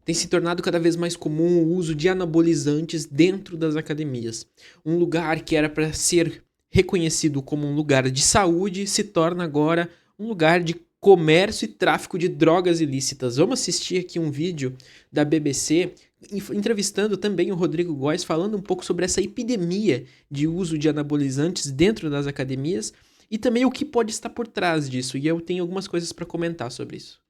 Tem se tornado cada vez mais comum o uso de anabolizantes dentro das academias. Um lugar que era para ser reconhecido como um lugar de saúde se torna agora um lugar de comércio e tráfico de drogas ilícitas. Vamos assistir aqui um vídeo da BBC entrevistando também o Rodrigo Góes, falando um pouco sobre essa epidemia de uso de anabolizantes dentro das academias e também o que pode estar por trás disso. E eu tenho algumas coisas para comentar sobre isso.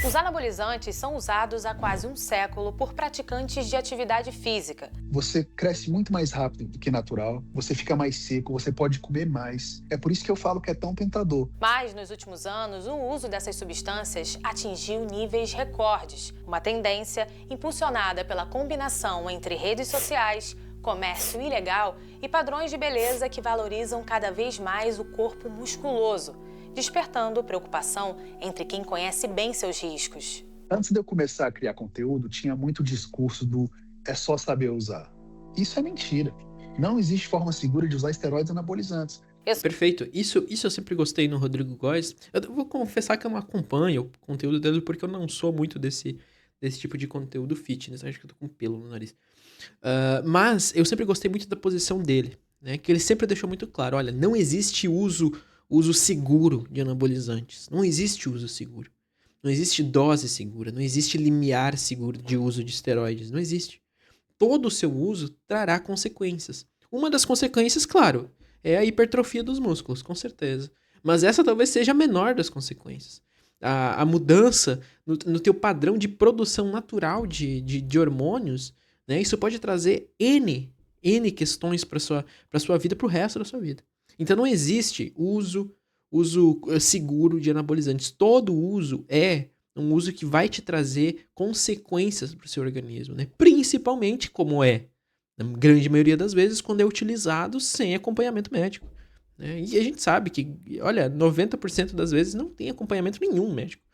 Os anabolizantes são usados há quase um século por praticantes de atividade física. Você cresce muito mais rápido do que natural, você fica mais seco, você pode comer mais. É por isso que eu falo que é tão tentador. Mas, nos últimos anos, o uso dessas substâncias atingiu níveis recordes. Uma tendência impulsionada pela combinação entre redes sociais, comércio ilegal e padrões de beleza que valorizam cada vez mais o corpo musculoso, despertando preocupação entre quem conhece bem seus riscos. Antes de eu começar a criar conteúdo, tinha muito discurso do é só saber usar. Isso é mentira. Não existe forma segura de usar esteroides anabolizantes. Perfeito. Isso eu sempre gostei no Rodrigo Góes. Eu vou confessar que eu não acompanho o conteúdo dele porque eu não sou muito desse tipo de conteúdo fitness. Acho que eu tô com pelo no nariz. Mas eu sempre gostei muito da posição dele, né? Que ele sempre deixou muito claro, olha, não existe uso seguro de anabolizantes. Não existe uso seguro. Não existe dose segura. Não existe limiar seguro de uso de esteroides. Não existe. Todo o seu uso trará consequências. Uma das consequências, claro, é a hipertrofia dos músculos, com certeza. Mas essa talvez seja a menor das consequências. A mudança no teu padrão de produção natural de hormônios, né? Isso pode trazer N questões para sua vida, para o resto da sua vida. Então não existe uso seguro de anabolizantes. Todo uso é um uso que vai te trazer consequências para o seu organismo, né? Principalmente como na grande maioria das vezes, quando é utilizado sem acompanhamento médico, né? E a gente sabe que, olha, 90% das vezes não tem acompanhamento nenhum médico,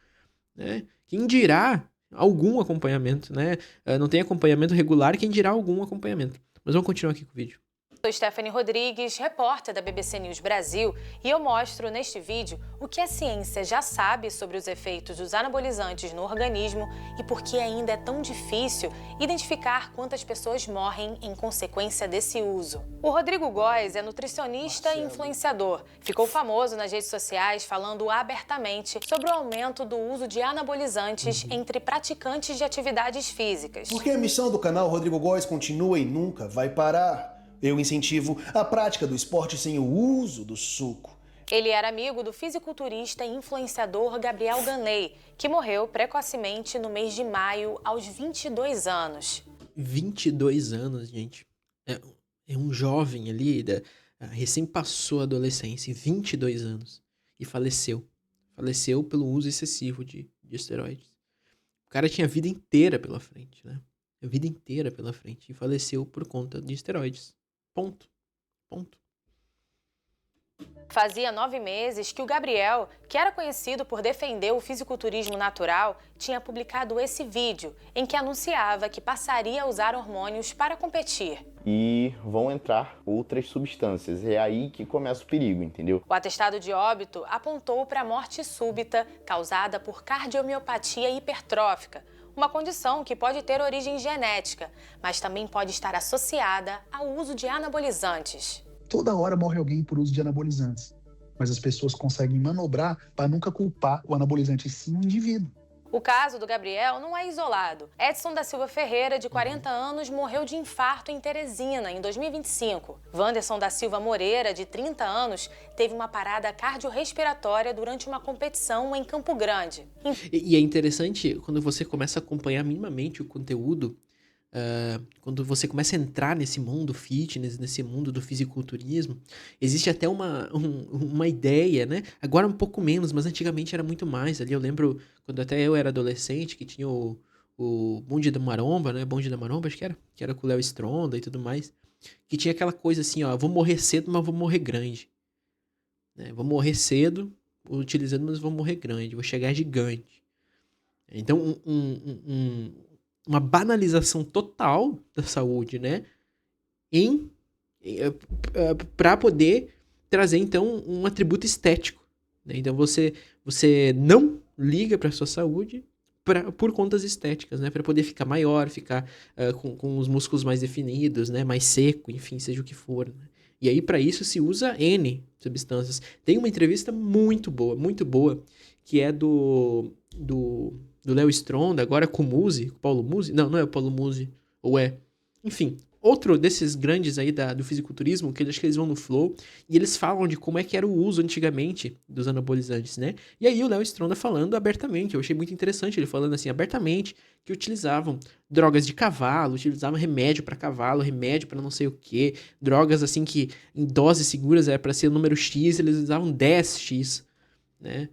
né? Quem dirá algum acompanhamento, né? Não tem acompanhamento regular, quem dirá algum acompanhamento. Mas vamos continuar aqui com o vídeo. Sou Stephanie Rodrigues, repórter da BBC News Brasil, e eu mostro neste vídeo o que a ciência já sabe sobre os efeitos dos anabolizantes no organismo e por que ainda é tão difícil identificar quantas pessoas morrem em consequência desse uso. O Rodrigo Góes é nutricionista e influenciador. Ficou famoso nas redes sociais falando abertamente sobre o aumento do uso de anabolizantes entre praticantes de atividades físicas. Porque a missão do canal Rodrigo Góes continua e nunca vai parar. Eu incentivo a prática do esporte sem o uso do suco. Ele era amigo do fisiculturista e influenciador Gabriel Ganley, que morreu precocemente no mês de maio, aos 22 anos. 22 anos, gente. É um jovem ali, recém passou a adolescência, 22 anos, e faleceu. Faleceu pelo uso excessivo de esteroides. O cara tinha a vida inteira pela frente, né? A vida inteira pela frente, e faleceu por conta de esteroides. Ponto. Fazia 9 meses que o Gabriel, que era conhecido por defender o fisiculturismo natural, tinha publicado esse vídeo em que anunciava que passaria a usar hormônios para competir. E vão entrar outras substâncias. É aí que começa o perigo, entendeu? O atestado de óbito apontou para a morte súbita causada por cardiomiopatia hipertrófica, uma condição que pode ter origem genética, mas também pode estar associada ao uso de anabolizantes. Toda hora morre alguém por uso de anabolizantes, mas as pessoas conseguem manobrar para nunca culpar o anabolizante, sim o indivíduo. O caso do Gabriel não é isolado. Edson da Silva Ferreira, de 40 anos, morreu de infarto em Teresina, em 2025. Wanderson da Silva Moreira, de 30 anos, teve uma parada cardiorrespiratória durante uma competição em Campo Grande. E é interessante quando você começa a acompanhar minimamente o conteúdo, quando você começa a entrar nesse mundo fitness, nesse mundo do fisiculturismo, existe até uma ideia, né? Agora um pouco menos, mas antigamente era muito mais. Ali eu lembro, quando até eu era adolescente, que tinha o Bonde da Maromba, né? Bonde da Maromba, acho que era com o Léo Stronda e tudo mais. Que tinha aquela coisa assim, ó, vou morrer cedo, mas vou morrer grande. Né? Vou morrer cedo, utilizando, mas vou morrer grande, vou chegar gigante. Então, uma banalização total da saúde, né? Para poder trazer, então, um atributo estético. Né? Então, você não liga para sua saúde por contas estéticas, né? Para poder ficar maior, ficar com os músculos mais definidos, né? Mais seco, enfim, seja o que for, né? E aí, para isso, se usa N substâncias. Tem uma entrevista muito boa, que é do Léo Stronda, agora com o Musi, Paulo Musi. Não é o Paulo Musi, ou é? Enfim, outro desses grandes aí do fisiculturismo, que acho que eles vão no Flow, e eles falam de como é que era o uso antigamente dos anabolizantes, né? E aí o Léo Stronda falando abertamente, eu achei muito interessante ele falando assim, abertamente, que utilizavam drogas de cavalo, utilizavam remédio para cavalo, remédio para não sei o que, drogas assim que em doses seguras era para ser o número X, eles usavam 10x, né?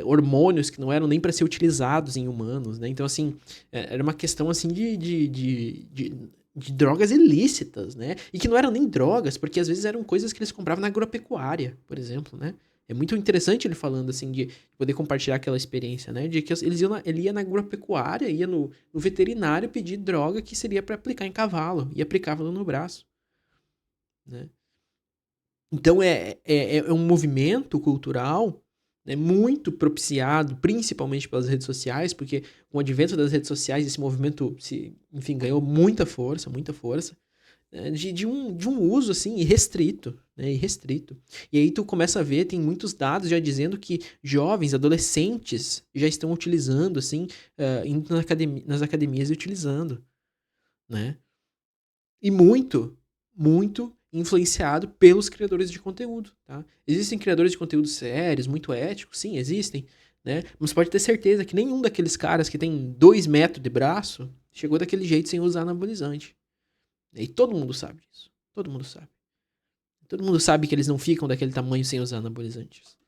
Hormônios que não eram nem para ser utilizados em humanos, né? Então, assim, era uma questão, assim, de drogas ilícitas, né? E que não eram nem drogas, porque às vezes eram coisas que eles compravam na agropecuária, por exemplo, né? É muito interessante ele falando, assim, de poder compartilhar aquela experiência, né? De que ele ia na agropecuária, ia no veterinário pedir droga que seria para aplicar em cavalo, e aplicava no braço, né? Então, é um movimento cultural, né, muito propiciado, principalmente pelas redes sociais, porque com o advento das redes sociais, esse movimento, enfim, ganhou muita força, né, de um uso, assim, irrestrito, né, irrestrito. E aí tu começa a ver, tem muitos dados já dizendo que jovens, adolescentes, já estão utilizando, assim, indo nas academias e utilizando, né? E muito influenciado pelos criadores de conteúdo, tá? Existem criadores de conteúdo sérios, muito éticos, sim, existem, né? Mas pode ter certeza que nenhum daqueles caras que tem 2 metros de braço chegou daquele jeito sem usar anabolizante. E todo mundo sabe disso. Todo mundo sabe. Todo mundo sabe que eles não ficam daquele tamanho sem usar anabolizantes.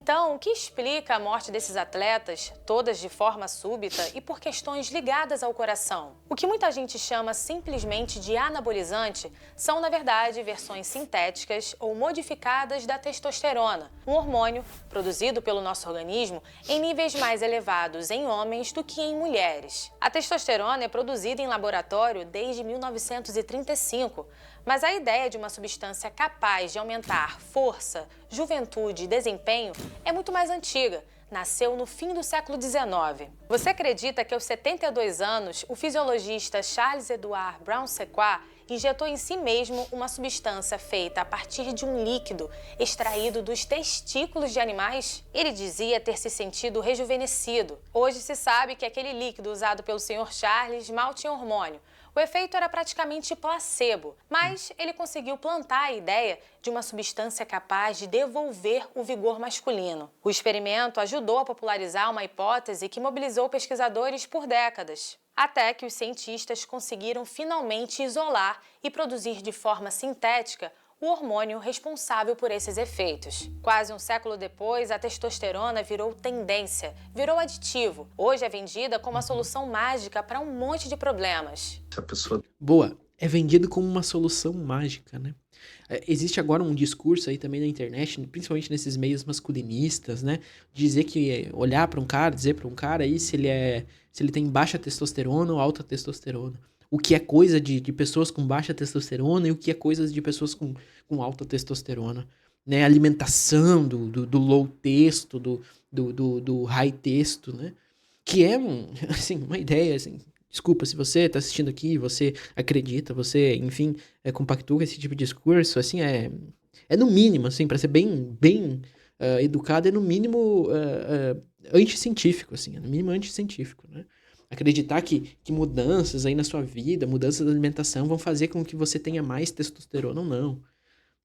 Então, o que explica a morte desses atletas, todas de forma súbita e por questões ligadas ao coração? O que muita gente chama simplesmente de anabolizante são, na verdade, versões sintéticas ou modificadas da testosterona, um hormônio produzido pelo nosso organismo em níveis mais elevados em homens do que em mulheres. A testosterona é produzida em laboratório desde 1935, mas a ideia de uma substância capaz de aumentar força, juventude e desempenho é muito mais antiga. Nasceu no fim do século XIX. Você acredita que aos 72 anos, o fisiologista Charles Edward Brown-Séquard injetou em si mesmo uma substância feita a partir de um líquido extraído dos testículos de animais? Ele dizia ter se sentido rejuvenescido. Hoje se sabe que aquele líquido usado pelo Sr. Charles mal tinha hormônio. O efeito era praticamente placebo, mas ele conseguiu plantar a ideia de uma substância capaz de devolver o vigor masculino. O experimento ajudou a popularizar uma hipótese que mobilizou pesquisadores por décadas, até que os cientistas conseguiram finalmente isolar e produzir de forma sintética o hormônio responsável por esses efeitos. Quase um século depois, a testosterona virou tendência, virou aditivo. Hoje é vendida como a solução mágica para um monte de problemas. Boa, é vendido como uma solução mágica, né? Existe agora um discurso aí também na internet, principalmente nesses meios masculinistas, né? Dizer que olhar para um cara, dizer para um cara aí se ele tem baixa testosterona ou alta testosterona. O que é coisa de pessoas com baixa testosterona e o que é coisa de pessoas com alta testosterona, né? Alimentação do low testo, do high testo, né? Que é, assim, uma ideia, assim, desculpa, se você tá assistindo aqui, você acredita, você, enfim, compactua com esse tipo de discurso, assim, é no mínimo, assim, para ser bem educado, é no mínimo anticientífico, assim, é no mínimo anticientífico, né? Acreditar que mudanças aí na sua vida, mudanças da alimentação vão fazer com que você tenha mais testosterona ou não,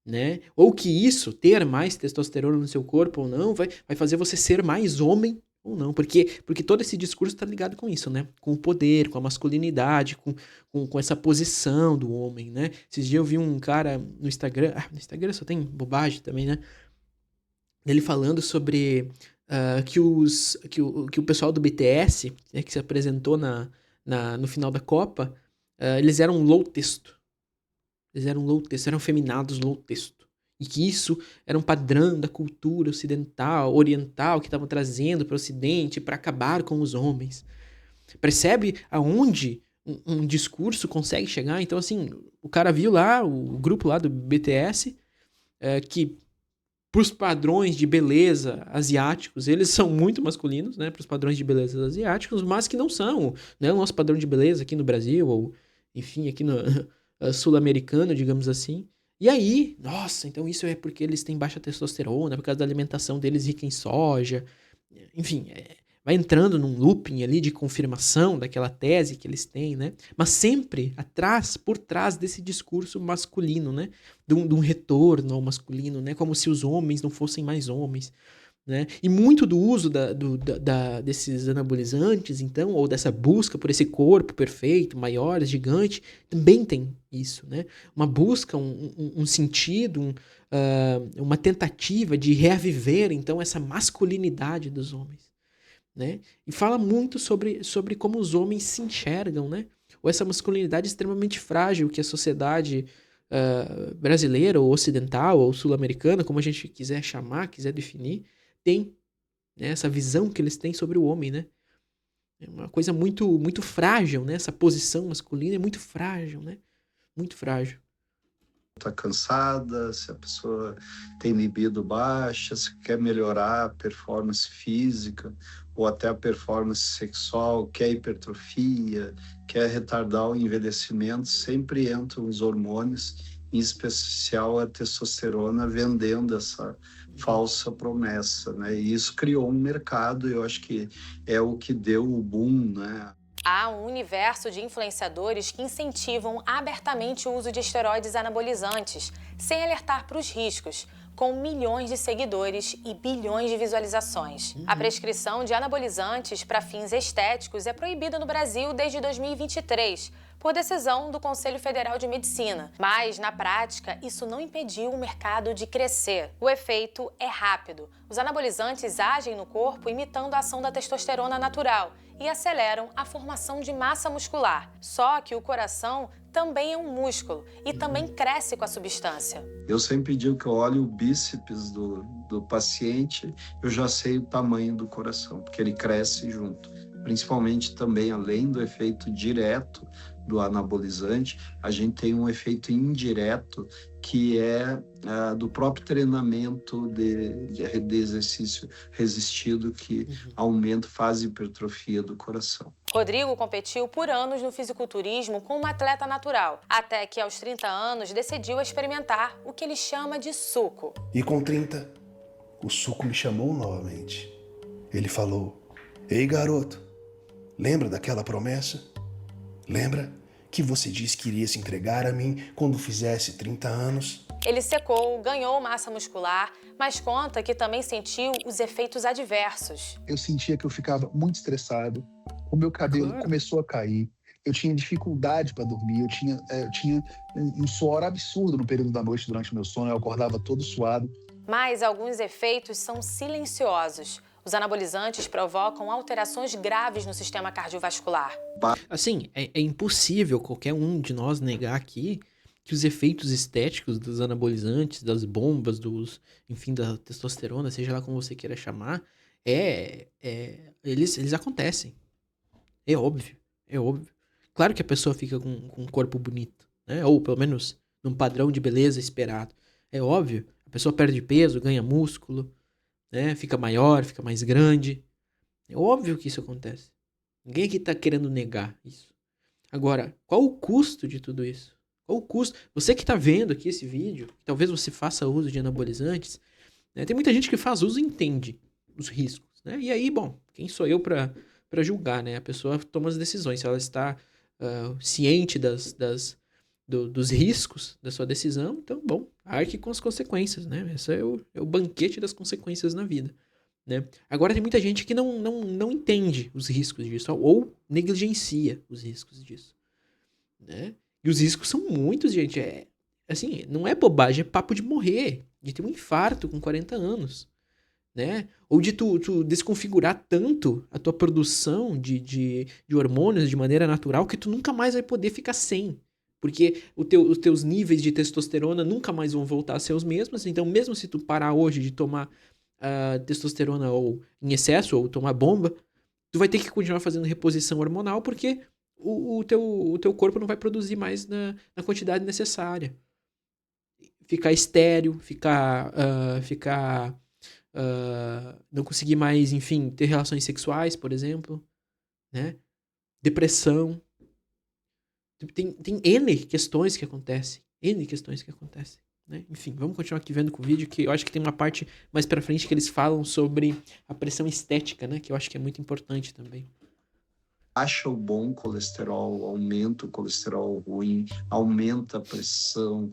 né? Ou que isso, ter mais testosterona no seu corpo ou não, vai fazer você ser mais homem ou não. Porque todo esse discurso está ligado com isso, né? Com o poder, com a masculinidade, com essa posição do homem, né? Esses dias eu vi um cara no Instagram, no Instagram só tem bobagem também, né? Ele falando sobre que o pessoal do BTS, né, que se apresentou no final da Copa, eles eram low testo. Eles eram low testo, eram feminados low testo. E que isso era um padrão da cultura ocidental, oriental, que estavam trazendo para o Ocidente para acabar com os homens. Percebe aonde um discurso consegue chegar? Então, assim, o cara viu lá, o grupo lá do BTS, que pros padrões de beleza asiáticos, eles são muito masculinos, né? Pros padrões de beleza asiáticos, mas que não são, né? O nosso padrão de beleza aqui no Brasil, ou enfim, aqui no sul-americano, digamos assim. E aí, nossa, então isso é porque eles têm baixa testosterona, por causa da alimentação deles rica em soja. Enfim, vai entrando num looping ali de confirmação daquela tese que eles têm, né? Mas sempre por trás desse discurso masculino, né? De um retorno ao masculino, né? Como se os homens não fossem mais homens, né? E muito do uso desses anabolizantes, então, ou dessa busca por esse corpo perfeito, maior, gigante, também tem isso, né? Uma busca, um sentido, uma tentativa de reaviver, então, essa masculinidade dos homens, né? E fala muito sobre como os homens se enxergam, né? Ou essa masculinidade extremamente frágil que a sociedade brasileira, ou ocidental, ou sul-americana, como a gente quiser chamar, quiser definir, tem, né? Essa visão que eles têm sobre o homem, né? É uma coisa muito, muito frágil, né? Essa posição masculina é muito frágil, né? Muito frágil. Está cansada, se a pessoa tem libido baixa, se quer melhorar a performance física ou até a performance sexual, quer hipertrofia, quer retardar o envelhecimento, sempre entram os hormônios, em especial a testosterona, vendendo essa falsa promessa, né? E isso criou um mercado, e eu acho que é o que deu o boom, né? Há um universo de influenciadores que incentivam abertamente o uso de esteroides anabolizantes, sem alertar para os riscos, com milhões de seguidores e bilhões de visualizações. A prescrição de anabolizantes para fins estéticos é proibida no Brasil desde 2023, por decisão do Conselho Federal de Medicina. Mas, na prática, isso não impediu o mercado de crescer. O efeito é rápido. Os anabolizantes agem no corpo imitando a ação da testosterona natural e aceleram a formação de massa muscular. Só que o coração também é um músculo e também cresce com a substância. Eu sempre digo que eu olho o bíceps do paciente, eu já sei o tamanho do coração, porque ele cresce junto. Principalmente também, além do efeito direto do anabolizante, a gente tem um efeito indireto que é do próprio treinamento de exercício resistido, que aumenta, faz hipertrofia do coração. Rodrigo competiu por anos no fisiculturismo como atleta natural, até que aos 30 anos decidiu experimentar o que ele chama de suco. E com 30, o suco me chamou novamente. Ele falou: "Ei, garoto, lembra daquela promessa? Lembra que você disse que iria se entregar a mim quando fizesse 30 anos?" Ele secou, ganhou massa muscular, mas conta que também sentiu os efeitos adversos. Eu sentia que eu ficava muito estressado, o meu cabelo começou a cair, eu tinha dificuldade para dormir, eu tinha um suor absurdo no período da noite durante o meu sono, eu acordava todo suado. Mas alguns efeitos são silenciosos. Os anabolizantes provocam alterações graves no sistema cardiovascular. Assim, é impossível qualquer um de nós negar aqui que os efeitos estéticos dos anabolizantes, das bombas, enfim, da testosterona, seja lá como você queira chamar, eles acontecem. É óbvio, é óbvio. Claro que a pessoa fica com um corpo bonito, né? Ou pelo menos num padrão de beleza esperado. É óbvio, a pessoa perde peso, ganha músculo, né? Fica maior, fica mais grande. É óbvio que isso acontece. Ninguém aqui tá querendo negar isso. Agora, qual o custo de tudo isso? Qual o custo? Você que tá vendo aqui esse vídeo, talvez você faça uso de anabolizantes, né? Tem muita gente que faz uso e entende os riscos, né? E aí, bom, quem sou eu pra julgar, né? A pessoa toma as decisões. Se ela está ciente dos riscos da sua decisão, então, bom, arque com as consequências, né? Esse é o banquete das consequências na vida, né? Agora tem muita gente que não entende os riscos disso, ou negligencia os riscos disso, né? E os riscos são muitos, gente. Assim, não é bobagem, é papo de morrer, de ter um infarto com 40 anos, né? Ou de tu desconfigurar tanto a tua produção de hormônios de maneira natural que tu nunca mais vai poder ficar sem. Porque os teus níveis de testosterona nunca mais vão voltar a ser os mesmos. Então, mesmo se tu parar hoje de tomar testosterona ou em excesso, ou tomar bomba, tu vai ter que continuar fazendo reposição hormonal, porque o teu corpo não vai produzir mais na quantidade necessária. ficar estéril, não conseguir mais, enfim, ter relações sexuais, por exemplo, né? Depressão. Tem N questões que acontecem. Né? Enfim, vamos continuar aqui vendo com o vídeo, que eu acho que tem uma parte mais pra frente que eles falam sobre a pressão estética, né? Que eu acho que é muito importante também. Baixa o bom colesterol, aumenta o colesterol ruim, aumenta a pressão,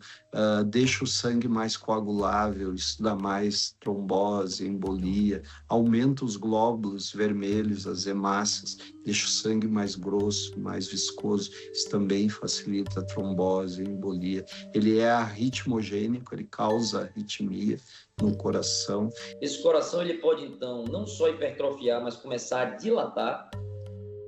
deixa o sangue mais coagulável, isso dá mais trombose, embolia, aumenta os glóbulos vermelhos, as hemácias, deixa o sangue mais grosso, mais viscoso, isso também facilita a trombose, embolia. Ele é arritmogênico, ele causa arritmia no coração. Esse coração ele pode, então, não só hipertrofiar, mas começar a dilatar,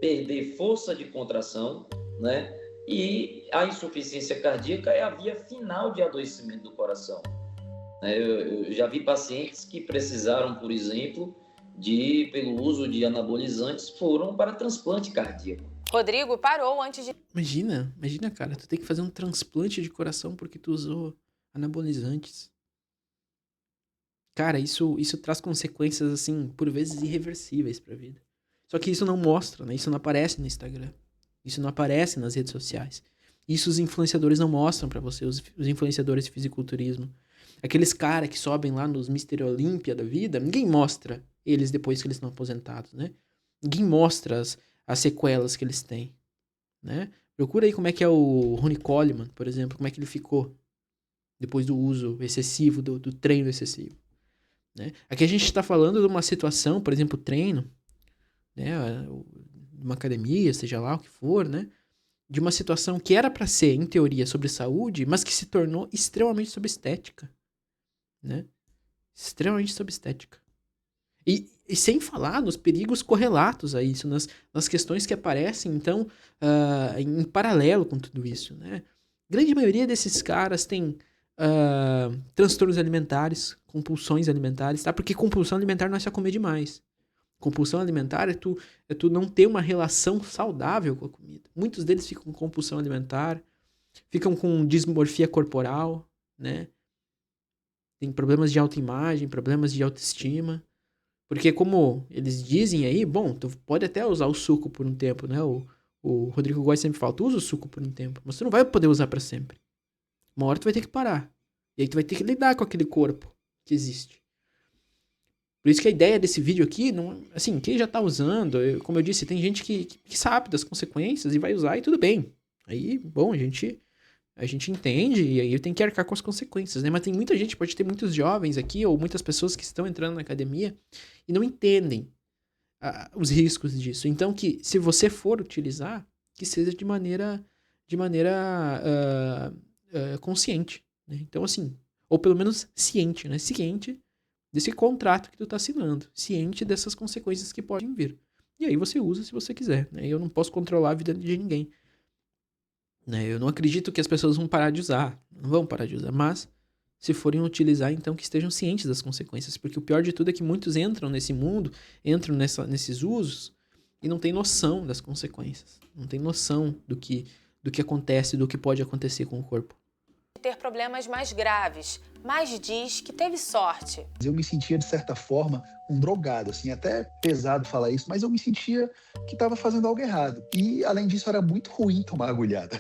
perder força de contração, né? E a insuficiência cardíaca é a via final de adoecimento do coração. Eu já vi pacientes que precisaram, por exemplo, pelo uso de anabolizantes, foram para transplante cardíaco. Rodrigo parou antes de... Imagina, cara, tu tem que fazer um transplante de coração porque tu usou anabolizantes. Cara, isso traz consequências, assim, por vezes irreversíveis pra vida. Só que isso não mostra, né? Isso não aparece no Instagram. Isso não aparece nas redes sociais. Isso os influenciadores não mostram pra você, os influenciadores de fisiculturismo. Aqueles caras que sobem lá nos Mr. Olympia da vida, ninguém mostra eles depois que eles estão aposentados, né? Ninguém mostra as sequelas que eles têm, né? Procura aí como é que é o Ronnie Coleman, por exemplo, como é que ele ficou depois do uso excessivo, do treino excessivo, né? Aqui a gente tá falando de uma situação, por exemplo, treino, né, uma academia, seja lá o que for, né, de uma situação que era para ser, em teoria, sobre saúde, mas que se tornou extremamente sobre estética, né, extremamente sobre estética. E sem falar nos perigos correlatos a isso, nas questões que aparecem, então, em paralelo com tudo isso, né. Grande maioria desses caras tem transtornos alimentares, compulsões alimentares, tá, porque compulsão alimentar não é só comer demais. Compulsão alimentar é tu não ter uma relação saudável com a comida. Muitos deles ficam com compulsão alimentar, ficam com dismorfia corporal, né? Tem problemas de autoimagem, problemas de autoestima. Porque como eles dizem aí, bom, tu pode até usar o suco por um tempo, né? O Rodrigo Góes sempre fala, tu usa o suco por um tempo, mas tu não vai poder usar pra sempre. Uma hora tu vai ter que parar. E aí tu vai ter que lidar com aquele corpo que existe. Por isso que a ideia desse vídeo aqui, não, assim, quem já tá usando, como eu disse, tem gente que sabe das consequências e vai usar e tudo bem. Aí, bom, a gente entende e aí tem que arcar com as consequências, né? Mas tem muita gente, pode ter muitos jovens aqui ou muitas pessoas que estão entrando na academia e não entendem os riscos disso. Então, que se você for utilizar, que seja de maneira consciente, né? Então, assim, ou pelo menos ciente, né? Ciente desse contrato que tu tá assinando, ciente dessas consequências que podem vir. E aí você usa se você quiser, né? Eu não posso controlar a vida de ninguém, né? Eu não acredito que as pessoas vão parar de usar, não vão parar de usar, mas se forem utilizar, então que estejam cientes das consequências, porque o pior de tudo é que muitos entram nesse mundo, entram nesses usos e não tem noção das consequências, não tem noção do que acontece, do que pode acontecer com o corpo. Ter problemas mais graves, mas diz que teve sorte. Eu me sentia, de certa forma, um drogado, assim, até pesado falar isso, mas eu me sentia que estava fazendo algo errado. E, além disso, era muito ruim tomar agulhada.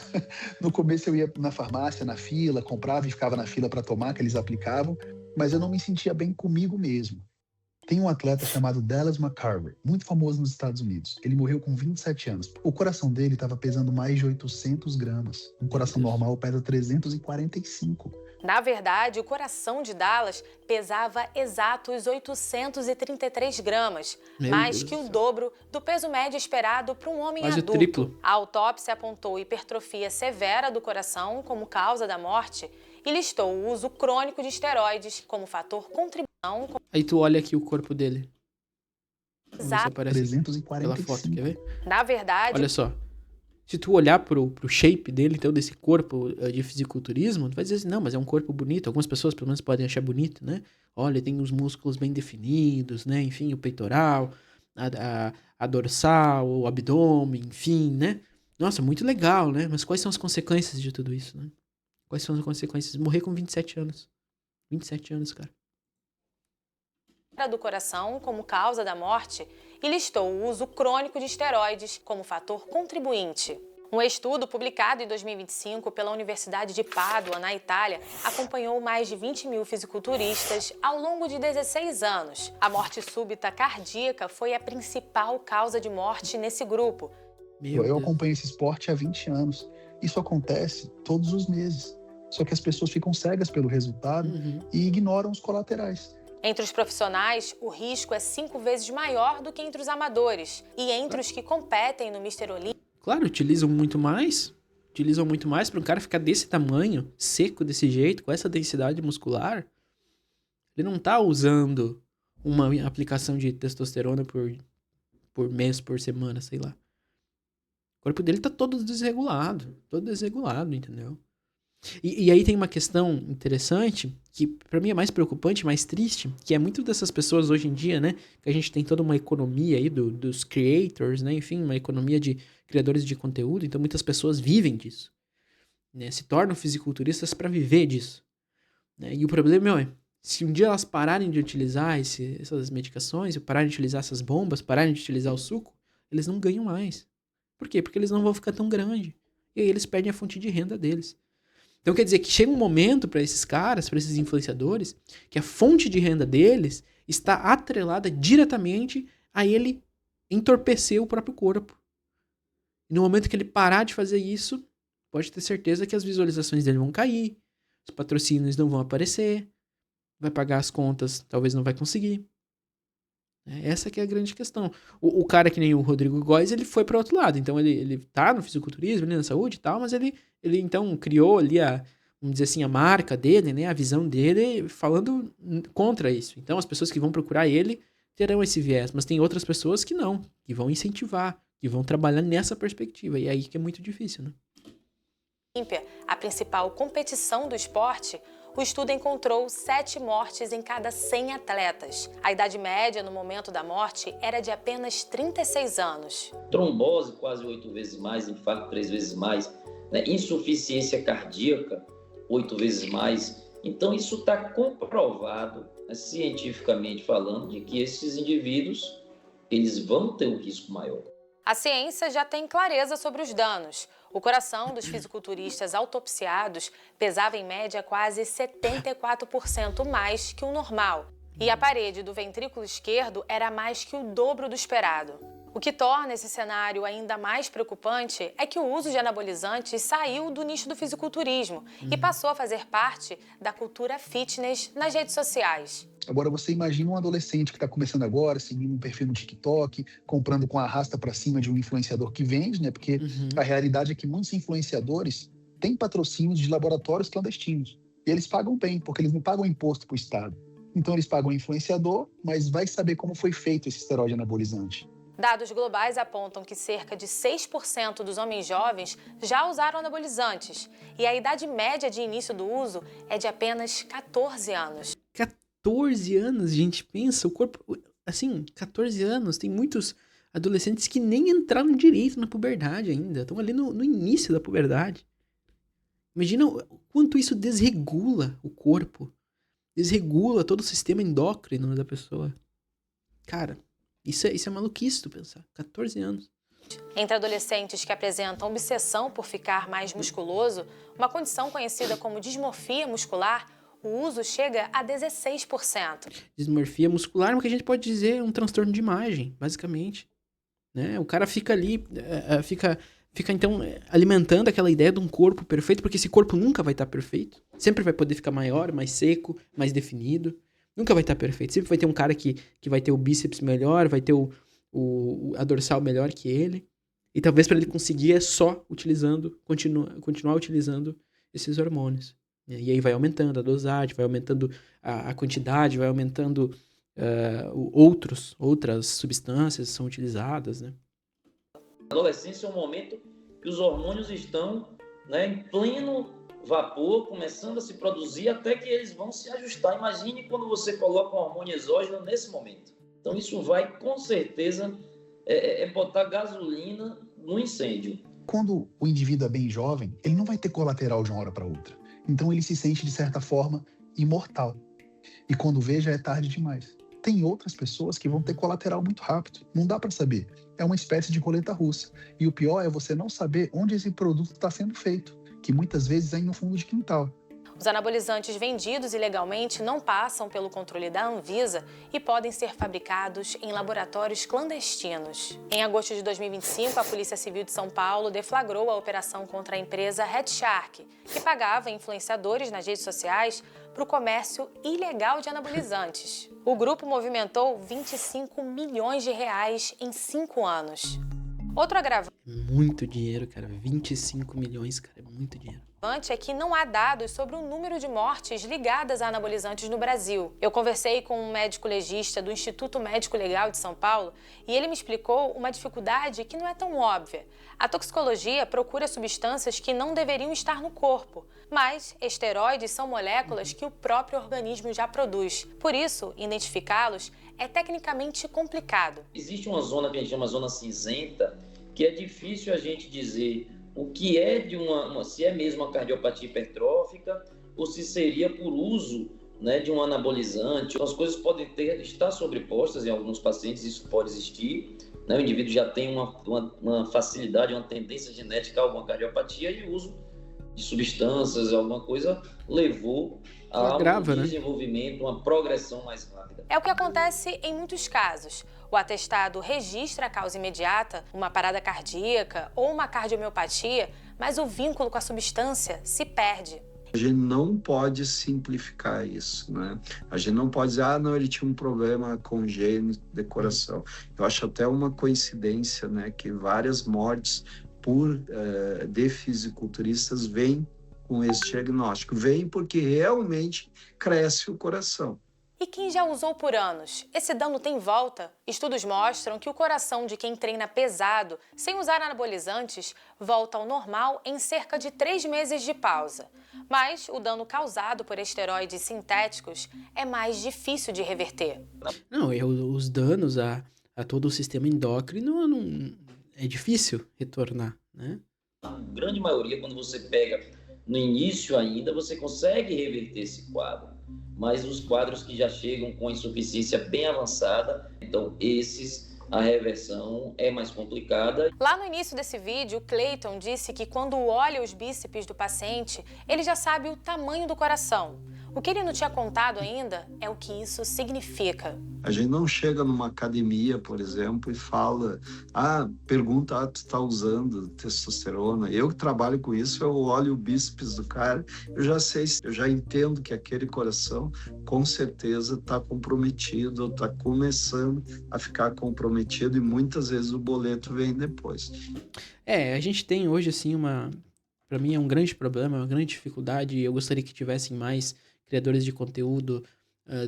No começo eu ia na farmácia, na fila, comprava e ficava na fila para tomar, que eles aplicavam, mas eu não me sentia bem comigo mesmo. Tem um atleta chamado Dallas McCarver, muito famoso nos Estados Unidos. Ele morreu com 27 anos. O coração dele estava pesando mais de 800 gramas. Um coração normal pesa 345. Na verdade, o coração de Dallas pesava exatos 833 gramas, mais que o dobro do peso médio esperado para um homem quase adulto. O triplo. A autópsia apontou hipertrofia severa do coração como causa da morte e listou o uso crônico de esteroides como fator contribuição. Aí tu olha aqui o corpo dele. Exato. Aparece 345. pela foto, quer ver? Na verdade, Olha só. Se tu olhar pro shape dele, então, desse corpo de fisiculturismo, tu vai dizer assim, não, mas é um corpo bonito. Algumas pessoas, pelo menos, podem achar bonito, né? Olha, tem os músculos bem definidos, né? Enfim, o peitoral, a dorsal, o abdômen, enfim, né? Nossa, muito legal, né? Mas quais são as consequências de tudo isso, né? Quais são as consequências? Morrer com 27 anos. 27 anos, cara. Do coração como causa da morte e listou o uso crônico de esteroides como fator contribuinte. Um estudo publicado em 2025 pela Universidade de Pádua, na Itália, acompanhou mais de 20 mil fisiculturistas ao longo de 16 anos. A morte súbita cardíaca foi a principal causa de morte nesse grupo. Eu acompanho esse esporte há 20 anos. Isso acontece todos os meses. Só que as pessoas ficam cegas pelo resultado e ignoram os colaterais. Entre os profissionais, o risco é 5 vezes maior do que entre os amadores. E entre os que competem no Mr. Olímpia... Claro, utilizam muito mais para um cara ficar desse tamanho, seco desse jeito, com essa densidade muscular. Ele não tá usando uma aplicação de testosterona por mês, por semana, sei lá. O corpo dele tá todo desregulado, entendeu? E aí tem uma questão interessante, que pra mim é mais preocupante, mais triste, que é muito dessas pessoas hoje em dia, né? Que a gente tem toda uma economia aí dos creators, né? Enfim, uma economia de criadores de conteúdo, então muitas pessoas vivem disso, né? Se tornam fisiculturistas pra viver disso, né? E o problema é, se um dia elas pararem de utilizar essas medicações, pararem de utilizar essas bombas, pararem de utilizar o suco, eles não ganham mais. Por quê? Porque eles não vão ficar tão grandes. E aí eles perdem a fonte de renda deles. Então quer dizer que chega um momento para esses caras, para esses influenciadores, que a fonte de renda deles está atrelada diretamente a ele entorpecer o próprio corpo. E no momento que ele parar de fazer isso, pode ter certeza que as visualizações dele vão cair, os patrocínios não vão aparecer, vai pagar as contas, talvez não vai conseguir. Essa que é a grande questão. O cara que nem o Rodrigo Góes, ele foi para outro lado. Então ele tá no fisiculturismo, na saúde e tal, mas ele então criou ali vamos dizer assim, a marca dele, né, a visão dele, falando contra isso. Então as pessoas que vão procurar ele terão esse viés, mas tem outras pessoas que não, que vão incentivar, que vão trabalhar nessa perspectiva. E aí que é muito difícil, né? A principal competição do esporte, o estudo encontrou 7 mortes em cada 100 atletas. A idade média no momento da morte era de apenas 36 anos. Trombose, quase 8 vezes mais, infarto 3 vezes mais, né? Insuficiência cardíaca, 8 vezes mais. Então isso está comprovado, né, cientificamente falando, de que esses indivíduos eles vão ter um risco maior. A ciência já tem clareza sobre os danos. O coração dos fisiculturistas autopsiados pesava em média quase 74% mais que o normal. E a parede do ventrículo esquerdo era mais que o dobro do esperado. O que torna esse cenário ainda mais preocupante é que o uso de anabolizantes saiu do nicho do fisiculturismo e passou a fazer parte da cultura fitness nas redes sociais. Agora você imagina um adolescente que está começando agora, seguindo um perfil no TikTok, comprando com a arrasta para cima de um influenciador que vende, né? Porque a realidade é que muitos influenciadores têm patrocínios de laboratórios clandestinos. E eles pagam bem, porque eles não pagam imposto para o Estado. Então eles pagam o influenciador, mas vai saber como foi feito esse esteroide anabolizante. Dados globais apontam que cerca de 6% dos homens jovens já usaram anabolizantes e a idade média de início do uso é de apenas 14 anos. 14 anos, gente, pensa, o corpo, assim, 14 anos, tem muitos adolescentes que nem entraram direito na puberdade ainda, estão ali no início da puberdade. Imagina o quanto isso desregula o corpo, desregula todo o sistema endócrino da pessoa. Cara, isso é maluquice tu pensar, 14 anos. Entre adolescentes que apresentam obsessão por ficar mais musculoso, uma condição conhecida como dismorfia muscular, o uso chega a 16%. Dismorfia muscular, o que a gente pode dizer é um transtorno de imagem, basicamente. Né? O cara fica ali, fica então alimentando aquela ideia de um corpo perfeito, porque esse corpo nunca vai estar perfeito. Sempre vai poder ficar maior, mais seco, mais definido. Nunca vai estar perfeito. Sempre vai ter um cara que vai ter o bíceps melhor, vai ter a dorsal melhor que ele. E talvez para ele conseguir é só continuar utilizando esses hormônios. E aí vai aumentando a dosagem, vai aumentando a quantidade, vai aumentando outras substâncias são utilizadas, né? A adolescência é um momento que os hormônios estão, né, em pleno vapor, começando a se produzir até que eles vão se ajustar. Imagine quando você coloca um hormônio exógeno nesse momento. Então isso vai, com certeza, botar gasolina no incêndio. Quando o indivíduo é bem jovem, ele não vai ter colateral de uma hora para outra. Então ele se sente, de certa forma, imortal. E quando vê, já é tarde demais. Tem outras pessoas que vão ter colateral muito rápido. Não dá para saber. É uma espécie de roleta russa. E o pior é você não saber onde esse produto está sendo feito, que muitas vezes é no fundo de quintal. Os anabolizantes vendidos ilegalmente não passam pelo controle da Anvisa e podem ser fabricados em laboratórios clandestinos. Em agosto de 2025, a Polícia Civil de São Paulo deflagrou a operação contra a empresa Red Shark, que pagava influenciadores nas redes sociais para o comércio ilegal de anabolizantes. O grupo movimentou 25 milhões de reais em 5 anos. Outro agravante Muito dinheiro, cara. 25 milhões, cara. É muito dinheiro. é que não há dados sobre o número de mortes ligadas a anabolizantes no Brasil. Eu conversei com um médico legista do Instituto Médico Legal de São Paulo e ele me explicou uma dificuldade que não é tão óbvia. A toxicologia procura substâncias que não deveriam estar no corpo, mas esteroides são moléculas que o próprio organismo já produz. Por isso, identificá-los é tecnicamente complicado. Existe uma zona que a gente chama zona cinzenta, que é difícil a gente dizer o que é se é mesmo uma cardiopatia hipertrófica ou se seria por uso, né, de um anabolizante. As coisas podem estar sobrepostas em alguns pacientes, isso pode existir, né? O indivíduo já tem uma facilidade, uma tendência genética a alguma cardiopatia e o uso de substâncias, alguma coisa levou a um desenvolvimento, uma progressão mais rápida. É o que acontece em muitos casos. O atestado registra a causa imediata, uma parada cardíaca ou uma cardiomiopatia, mas o vínculo com a substância se perde. A gente não pode simplificar isso, né? A gente não pode dizer, não, ele tinha um problema congênito de coração. Eu acho até uma coincidência, né, que várias mortes de fisiculturistas vêm com esse diagnóstico. Vêm porque realmente cresce o coração. E quem já usou por anos? Esse dano tem volta? Estudos mostram que o coração de quem treina pesado, sem usar anabolizantes, volta ao normal em cerca de 3 meses de pausa. Mas o dano causado por esteroides sintéticos é mais difícil de reverter. Não, os danos a todo o sistema endócrino não é difícil retornar, né? A grande maioria, quando você pega no início ainda, você consegue reverter esse quadro. Mas os quadros que já chegam com insuficiência bem avançada, então a reversão é mais complicada. Lá no início desse vídeo, o Clayton disse que quando olha os bíceps do paciente, ele já sabe o tamanho do coração. O que ele não tinha contado ainda é o que isso significa. A gente não chega numa academia, por exemplo, e fala, pergunta, tu tá usando testosterona? Eu que trabalho com isso, eu olho o bíceps do cara, eu já sei, eu já entendo que aquele coração, com certeza, está comprometido, está começando a ficar comprometido e muitas vezes o boleto vem depois. A gente tem hoje, assim, para mim é um grande problema, uma grande dificuldade, e eu gostaria que tivessem mais criadores de conteúdo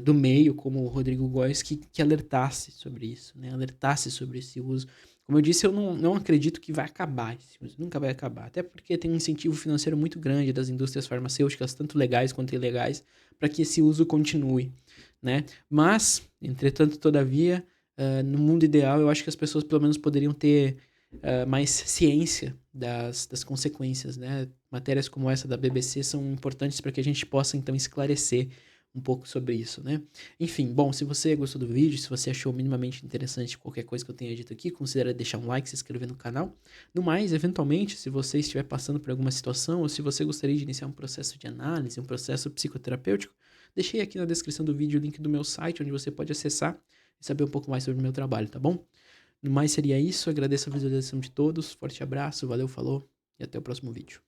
do meio, como o Rodrigo Góes, que alertasse sobre isso, né? Alertasse sobre esse uso. Como eu disse, eu não acredito que vai acabar esse uso, nunca vai acabar, até porque tem um incentivo financeiro muito grande das indústrias farmacêuticas, tanto legais quanto ilegais, para que esse uso continue, né? Mas, entretanto, todavia, no mundo ideal, eu acho que as pessoas pelo menos poderiam ter mais ciência das consequências, né? Matérias como essa da BBC são importantes para que a gente possa, então, esclarecer um pouco sobre isso, né? Enfim, bom, se você gostou do vídeo, se você achou minimamente interessante qualquer coisa que eu tenha dito aqui, considere deixar um like, se inscrever no canal. No mais, eventualmente, se você estiver passando por alguma situação ou se você gostaria de iniciar um processo de análise, um processo psicoterapêutico, deixei aqui na descrição do vídeo o link do meu site, onde você pode acessar e saber um pouco mais sobre o meu trabalho, tá bom? No mais seria isso, agradeço a visualização de todos, forte abraço, valeu, falou e até o próximo vídeo.